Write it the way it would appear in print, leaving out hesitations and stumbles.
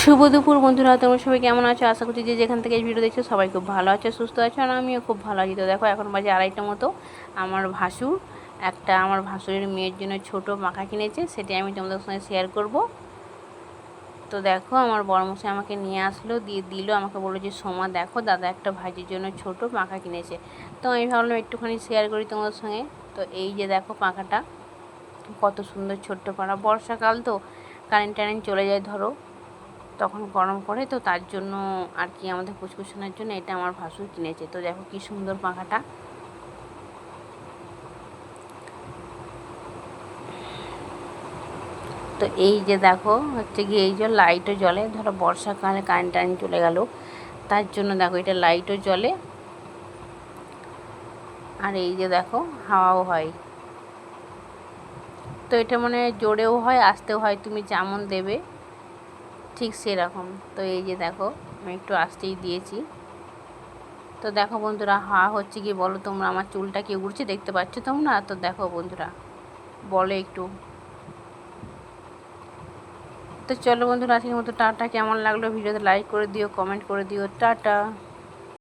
শুভ দুপুর বন্ধুরা, তোমরা সবাই কেমন আছো? আশা করছি যে যেখান থেকে এই ভিডিও দেখছো সবাই খুব ভালো আছো, সুস্থ আছো, আর আমিও খুব ভালো আছি। তো দেখো এখন বাজে 2:30টা মতো। আমার ভাসুরের মেয়ের জন্য ছোট মাখা কিনেছে, সেটাই আমি তোমাদের সঙ্গে শেয়ার করব। তো দেখো আমার বড়মশাই আমাকে নিয়ে আসলো, দিয়ে দিল, আমাকে বললো যে সোমা দেখো দাদা একটা ভাইজির জন্য ছোট পাখা কিনেছে। তো আমি ভাবলাম একটুখানি শেয়ার করি তোমাদের সঙ্গে। তো এই যে দেখো পাখাটা কত সুন্দর, ছোট্ট পাখা। বর্ষাকাল তো কারেন্ট চলে যায় ধরো, তখন গরম পড়ে, তো তার জন্য আর কি আমাদের কুচকুচানোর জন্য এটা আমার ভাসুর কিনেছে। তো দেখো কি সুন্দর পাখাটা। তো এই যে দেখো হচ্ছে গিয়ে এই যে লাইটও জ্বলে, ধরো বর্ষাকালে কারেন্ট চলে গেল, তার জন্য দেখো এটা লাইটও জ্বলে, আর এই যে দেখো হাওয়াও হয়। তো এটা মানে জোরেও হয় আস্তেও হয়, তুমি যেমন দেবে ঠিক সেরকম। তো এই যে দেখো আমি একটু আস্তেই দিয়েছি। তো দেখো বন্ধুরা, হচ্ছে কি বলো তোমরা, আমার চুলটা কি উড়ছে দেখতে পাচ্ছ তোমরা? তো দেখো বন্ধুরা বলো একটু। তো চলো বন্ধুরা, আজকের মতো টাটা। কেমন লাগলো ভিডিওতে লাইক করে দিও, কমেন্ট করে দিও, টাটা।